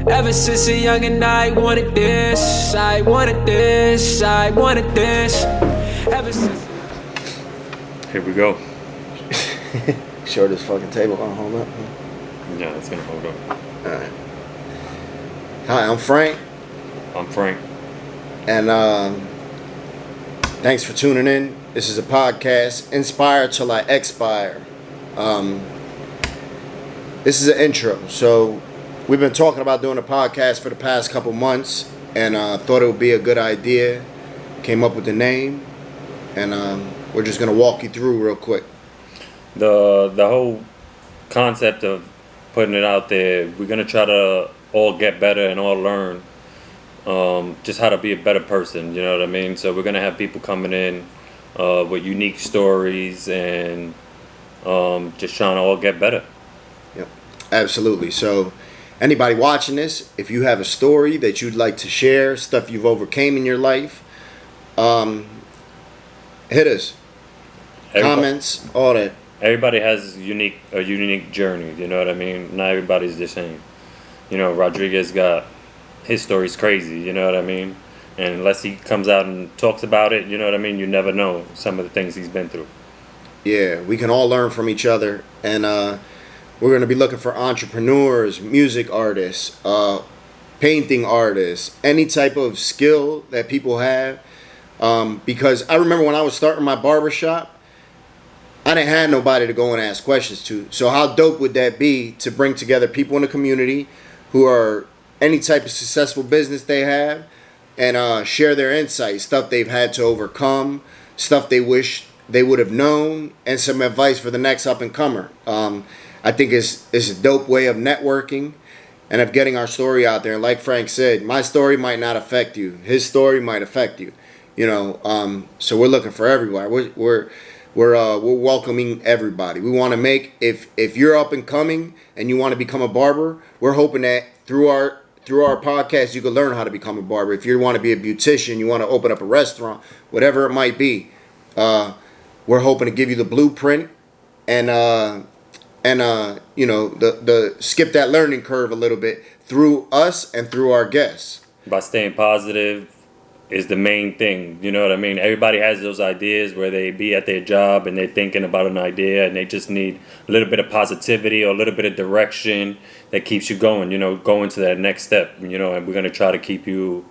Ever since a youngin' I wanted this, I wanted this, I wanted this. Ever since. Here we go. Sure this fucking table gonna hold up? Yeah, it's gonna hold up. Alright. Hi, I'm Frank. I'm Frank. And thanks for tuning in. This is a podcast, Inspire Till I Expire. This is an intro. So we've been talking about doing a podcast for the past couple months, and thought it would be a good idea. Came up with the name, and we're just gonna walk you through real quick. The whole concept of putting it out there, we're gonna try to all get better and all learn just how to be a better person. You know what I mean? So we're gonna have people coming in with unique stories and just trying to all get better. Yep, absolutely. So anybody watching this, if you have a story that you'd like to share, stuff you've overcame in your life, hit us. Comments, all that. Everybody has a unique journey. You know what I mean? Not everybody's the same. You know, Rodriguez got his story's crazy. You know what I mean? And unless he comes out and talks about it, you know what I mean? You never know some of the things he's been through. Yeah, we can all learn from each other, and we're going to be looking for entrepreneurs, music artists, painting artists, any type of skill that people have. Because I remember when I was starting my barbershop, I didn't have nobody to go and ask questions to. So how dope would that be to bring together people in the community who are any type of successful business they have, and share their insights, stuff they've had to overcome, stuff they wish they would have known, and some advice for the next up-and-comer. I think it's a dope way of networking and of getting our story out there. And like Frank said, my story might not affect you. His story might affect you. You know, so we're looking for everybody. We're welcoming everybody. We want to make, if you're up and coming and you want to become a barber, we're hoping that through our podcast you can learn how to become a barber. If you want to be a beautician, you want to open up a restaurant, whatever it might be, we're hoping to give you the blueprint and you know, the skip that learning curve a little bit through us and through our guests. By staying positive is the main thing. You know what I mean? Everybody has those ideas where they be at their job and they're thinking about an idea and they just need a little bit of positivity or a little bit of direction that keeps you going, you know, going to that next step, you know, and we're going to try to keep you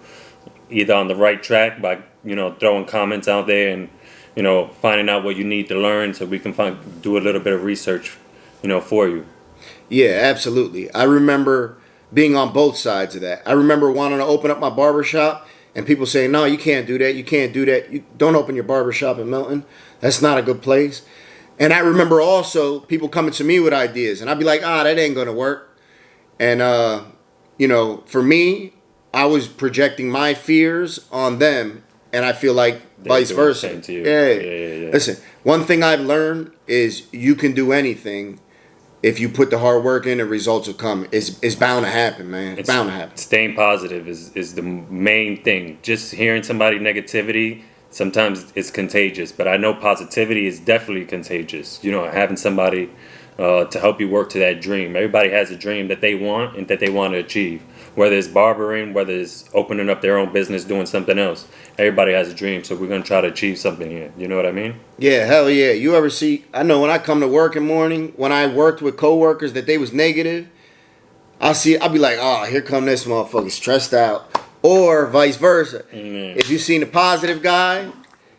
either on the right track by, you know, throwing comments out there and, you know, finding out what you need to learn so we can do a little bit of research, you know, for you. Yeah, absolutely. I remember being on both sides of that. I remember wanting to open up my barbershop and people saying, no, you can't do that. You can't do that. You don't open your barbershop in Milton. That's not a good place. And I remember also people coming to me with ideas. And I'd be like, that ain't going to work. And, you know, for me, I was projecting my fears on them. And I feel like vice versa. To you. Yeah. Listen, one thing I've learned is you can do anything. If you put the hard work in, the results will come. It's bound to happen, man. It's bound to happen. Staying positive is the main thing. Just hearing somebody negativity, sometimes it's contagious. But I know positivity is definitely contagious. You know, having somebody to help you work to that dream. Everybody has a dream that they want and that they want to achieve. Whether it's barbering, whether it's opening up their own business, doing something else. Everybody has a dream, so we're going to try to achieve something here. You know what I mean? Yeah, hell yeah. You ever see, I know when I come to work in the morning, when I worked with coworkers that they was negative, I'll be like, here come this motherfucker stressed out. Or vice versa. Mm-hmm. If you seen a positive guy,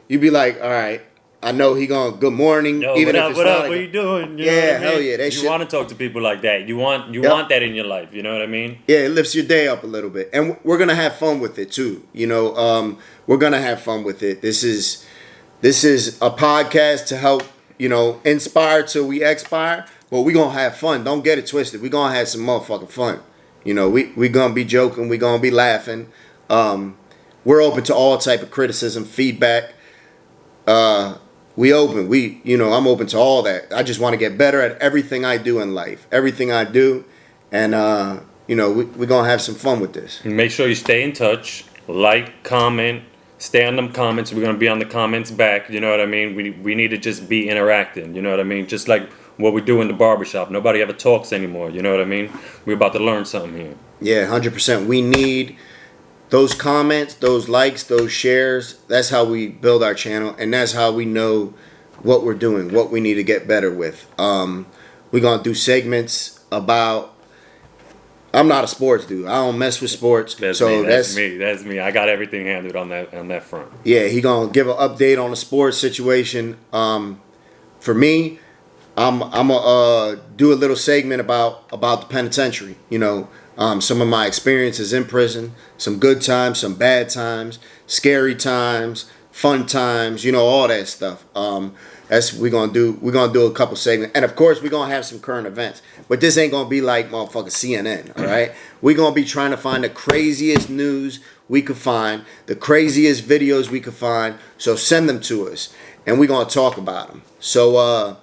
you be like, all right, I know he going good morning. Yo, even what if up, it's what not up, like what you doing? You yeah, know what I mean? Hell yeah. You want to talk to people like that. You want that in your life. You know what I mean? Yeah, it lifts your day up a little bit. And we're going to have fun with it too. You know, we're going to have fun with it. This is a podcast to help, you know, inspire till we expire. But we're going to have fun. Don't get it twisted. We're going to have some motherfucking fun. You know, we're going to be joking. We're going to be laughing. We're open to all type of criticism, feedback. I'm open to all that. I just want to get better at everything I do in life. Everything I do. And, we're going to have some fun with this. Make sure you stay in touch. Like, comment. Stay on them comments. We're going to be on the comments back. You know what I mean? We need to just be interacting. You know what I mean? Just like what we do in the barbershop. Nobody ever talks anymore. You know what I mean? We're about to learn something here. Yeah, 100%. We need those comments, those likes, those shares. That's how we build our channel, and that's how we know what we're doing, what we need to get better with. We're gonna do segments about. I'm not a sports dude. I don't mess with sports. That's me. That's me. I got everything handled on that front. Yeah, he gonna give an update on the sports situation. For me, I'm gonna do a little segment about the penitentiary. You know, some of my experiences in prison, some good times, some bad times, scary times, fun times. You know, all that stuff. That's we're gonna do. We're gonna do a couple segments, and of course we're gonna have some current events. But this ain't gonna be like motherfucking CNN. All right, we're gonna be trying to find the craziest news we could find, the craziest videos we could find. So send them to us, and we're gonna talk about them. So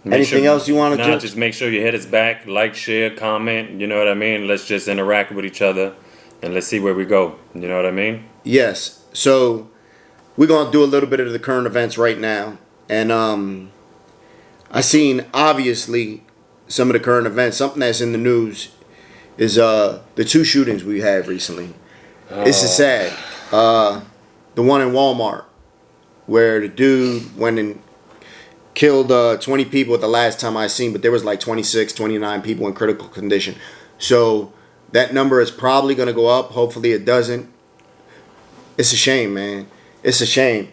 anything else you want to do? Just make sure you hit us back, like, share, comment. You know what I mean? Let's just interact with each other, and let's see where we go. You know what I mean? Yes. So we're gonna do a little bit of the current events right now. And I seen obviously some of the current events. Something that's in the news is the 2 shootings we had recently. This is sad. The one in Walmart where the dude went and killed 20 people at the last time I seen, but there was like 26, 29 people in critical condition. So that number is probably going to go up. Hopefully it doesn't. It's a shame, man. It's a shame.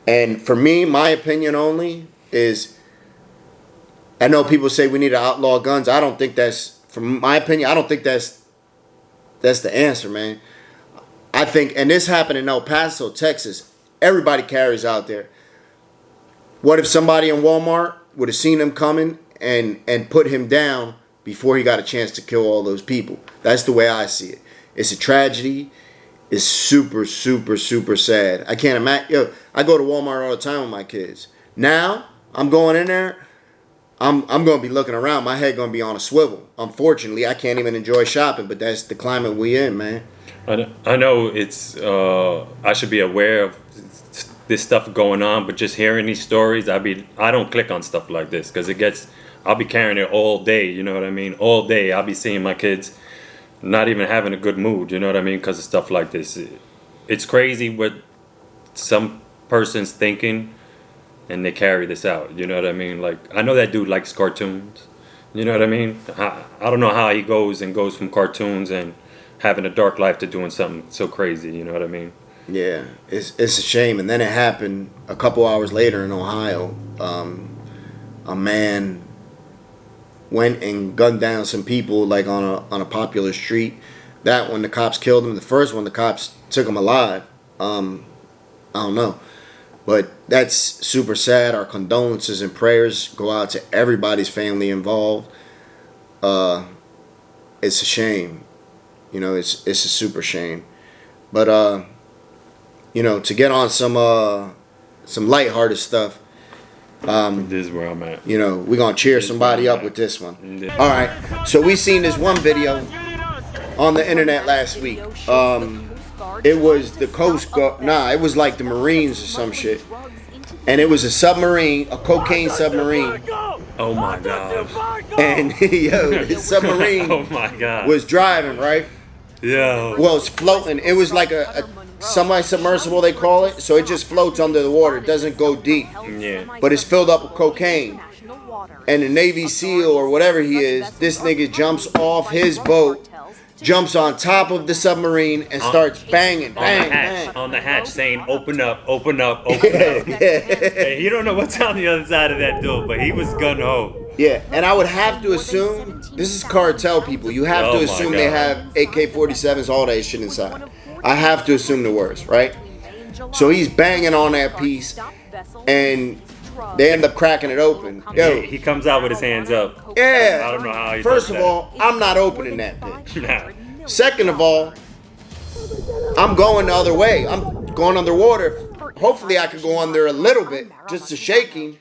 And for me, my opinion only is, I know people say we need to outlaw guns. I don't think that's, from my opinion, I don't think that's the answer, man. I think, and this happened in El Paso, Texas. Everybody carries out there. What if somebody in Walmart would have seen him coming and put him down before he got a chance to kill all those people? That's the way I see it. It's a tragedy. It's super, super, super sad. I can't imagine. Yo, I go to Walmart all the time with my kids. Now, I'm going in there. I'm going to be looking around. My head going to be on a swivel. Unfortunately, I can't even enjoy shopping, but that's the climate we in, man. I know it's, I should be aware of this stuff going on, but just hearing these stories, I don't click on stuff like this because I'll be carrying it all day, you know what I mean? All day, I'll be seeing my kids not even having a good mood, you know what I mean? Because of stuff like this. It's crazy what some person's thinking and they carry this out, you know what I mean? Like, I know that dude likes cartoons, you know what I mean? I don't know how he goes from cartoons and having a dark life to doing something so crazy, you know what I mean? Yeah, it's a shame. And then it happened a couple hours later in Ohio. A man went and gunned down some people like on a popular street. That one the cops killed him. The first one the cops took him alive. I don't know, but that's super sad. Our condolences and prayers go out to everybody's family involved. It's a shame, you know. It's a super shame, but you know, to get on some lighthearted stuff. This is where I'm at. You know, we're gonna cheer somebody up with this one. All right, so we seen this one video on the internet last week. It was the Coast Guard. Nah, it was like the Marines or some shit. And it was a submarine, a cocaine submarine. Oh my god. And yo, the submarine oh my god. was driving, right? Yeah. Well, it's floating. It was like a semi-submersible, they call it. So it just floats under the water. It doesn't go deep. Yeah. But it's filled up with cocaine. And the Navy SEAL or whatever he is, this nigga jumps off his boat, jumps on top of the submarine, and starts banging, bang. On the hatch, saying, "Open up, open up, open up." Hey, you don't know what's on the other side of that door, but he was gun ho. Yeah, and I would have to assume, this is cartel people, you have to assume they have AK-47s, all that shit inside. I have to assume the worst, right? So he's banging on that piece, and they end up cracking it open. Yo, He comes out with his hands up. yeah. I don't know how he First does of all, I'm not opening that bitch. Nah. Second of all, I'm going the other way. I'm going underwater. Hopefully I could go under a little bit just to shake him.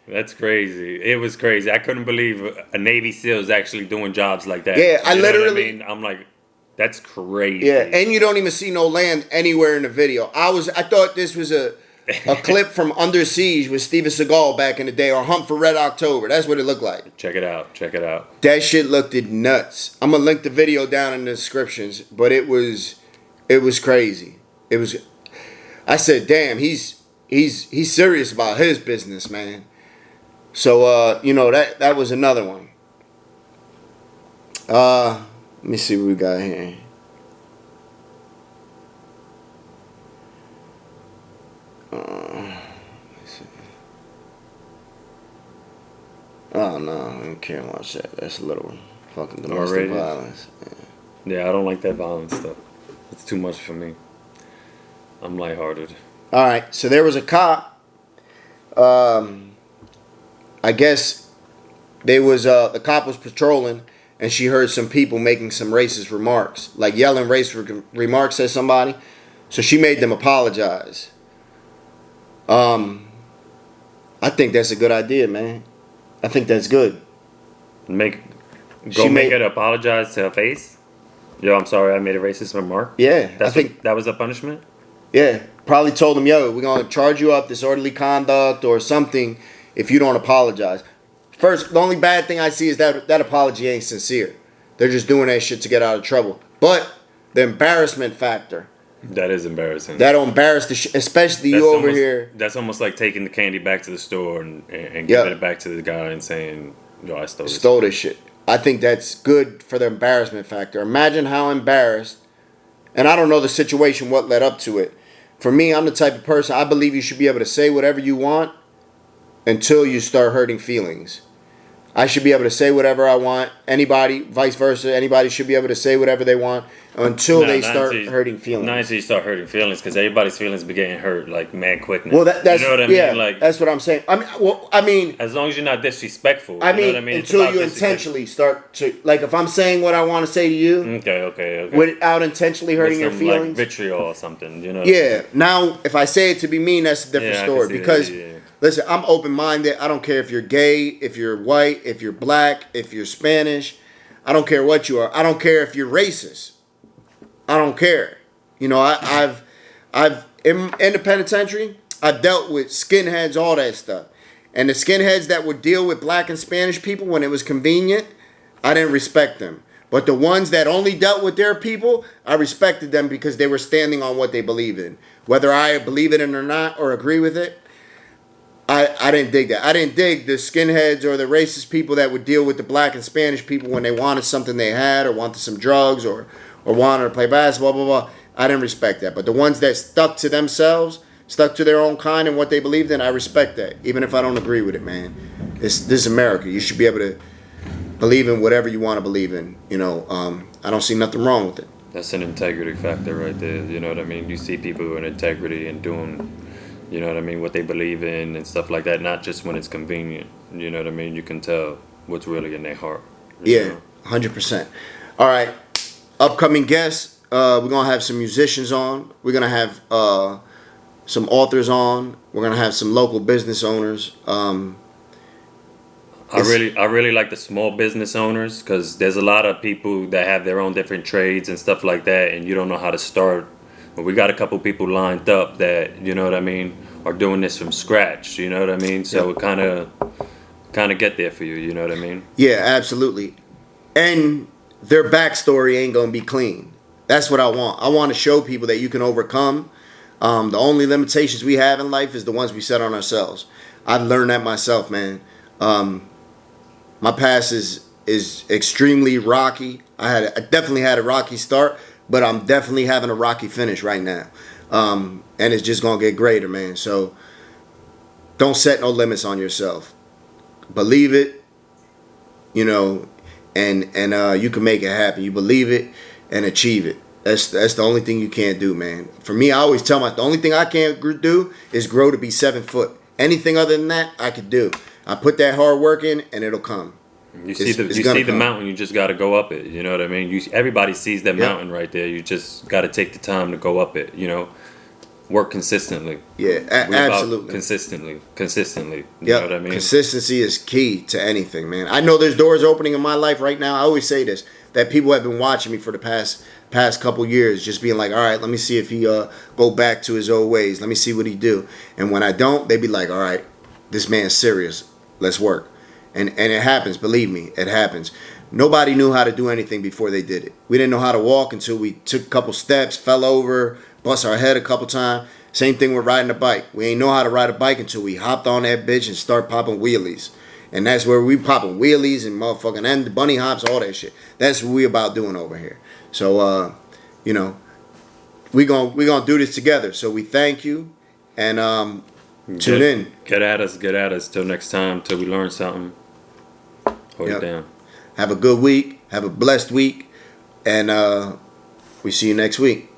That's crazy. It was crazy. I couldn't believe a Navy SEAL is actually doing jobs like that. Yeah, I You know what literally- mean? I'm like, that's crazy. Yeah, and you don't even see no land anywhere in the video. I thought this was a a clip from Under Siege with Steven Seagal back in the day, or Hunt for Red October. That's what it looked like. Check it out. Check it out. That shit looked nuts. I'm gonna link the video down in the descriptions, but it was crazy. It was. I said, damn, he's serious about his business, man. So that was another one. Let me see what we got here. Oh no, I can't watch that. That's a little fucking domestic violence. Yeah, I don't like that violence stuff. It's too much for me. I'm lighthearted. All right, so there was a cop. I guess the cop was patrolling, and she heard some people making some racist remarks, like yelling racist remarks at somebody. So she made them apologize. I think that's a good idea, man. I think that's good. Make her apologize to her face. Yo, I'm sorry, I made a racist remark. Yeah, I think that was a punishment. Yeah, probably told him, yo, we're gonna charge you up disorderly conduct or something if you don't apologize. First, the only bad thing I see is that apology ain't sincere. They're just doing that shit to get out of trouble. But the embarrassment factor. That is embarrassing. That'll embarrass the shit, especially you over here. That's almost like taking the candy back to the store and giving it back to the guy and saying, yo, I stole this shit. I think that's good for the embarrassment factor. Imagine how embarrassed, and I don't know the situation, what led up to it. For me, I'm the type of person, I believe you should be able to say whatever you want until you start hurting feelings. I should be able to say whatever I want. Anybody, vice versa, anybody should be able to say whatever they want until they start hurting feelings. Not until you start hurting feelings, because everybody's feelings be getting hurt like mad quick now. Well, that's you know what I mean? Like, that's what I'm saying. I mean, as long as you're not disrespectful. I mean, you know what I mean? until you intentionally start to, like, if I'm saying what I want to say to you, okay, without intentionally hurting your feelings, like vitriol or something, you know. Yeah. Now, if I say it to be mean, that's a different story. Because listen, I'm open-minded. I don't care if you're gay, if you're white, if you're black, if you're Spanish. I don't care what you are. I don't care if you're racist. I don't care. You know, I've in the penitentiary, I've dealt with skinheads, all that stuff. And the skinheads that would deal with black and Spanish people when it was convenient, I didn't respect them. But the ones that only dealt with their people, I respected them because they were standing on what they believe in. Whether I believe it in or not or agree with it, I didn't dig that. I didn't dig the skinheads or the racist people that would deal with the black and Spanish people when they wanted something they had or wanted some drugs or wanted to play basketball, blah, blah, blah. I didn't respect that. But the ones that stuck to themselves, stuck to their own kind and what they believed in, I respect that. Even if I don't agree with it, man. This is America. You should be able to believe in whatever you want to believe in. You know, I don't see nothing wrong with it. That's an integrity factor right there. You know what I mean? You see people with integrity and doing, you know what I mean, what they believe in and stuff like that, not just when it's convenient. You know what I mean? You can tell what's really in their heart. Yeah, 100%. All right, upcoming guests, we're going to have some musicians on. We're going to have some authors on. We're going to have some local business owners. I really like the small business owners, because there's a lot of people that have their own different trades and stuff like that, and you don't know how to start. But we got a couple people lined up that, you know what I mean, are doing this from scratch, you know what I mean? So it kind of get there for you, you know what I mean? Yeah, absolutely. And their backstory ain't going to be clean. That's what I want. I want to show people that you can overcome. The only limitations we have in life is the ones we set on ourselves. I've learned that myself, man. My past is extremely rocky. I definitely had a rocky start, but I'm definitely having a rocky finish right now. And it's just going to get greater, man. So don't set no limits on yourself. Believe it, you know, and you can make it happen. You believe it and achieve it. That's the only thing you can't do, man. For me, I always tell the only thing I can't do is grow to be 7 foot. Anything other than that, I could do. I put that hard work in, and it'll come. You see the mountain, you just got to go up it. You know what I mean? Everybody sees that mountain right there. You just got to take the time to go up it, you know? Work consistently. Yeah, absolutely. Consistently. You know what I mean? Consistency is key to anything, man. I know there's doors opening in my life right now. I always say this. that people have been watching me for the past couple years, just being like, all right, let me see if he go back to his old ways. Let me see what he do. And when I don't, they be like, all right, this man's serious. Let's work. And it happens. Believe me, it happens. Nobody knew how to do anything before they did it. We didn't know how to walk until we took a couple steps, fell over, bust our head a couple times. Same thing with riding a bike. We ain't know how to ride a bike until we hopped on that bitch and start popping wheelies. And that's where we popping wheelies and motherfucking and bunny hops, all that shit. That's what we about doing over here. So, you know, we gonna do this together. So we thank you and tune in. Get at us. Till next time, till we learn something. Hold it down. Have a good week. Have a blessed week. And we see you next week.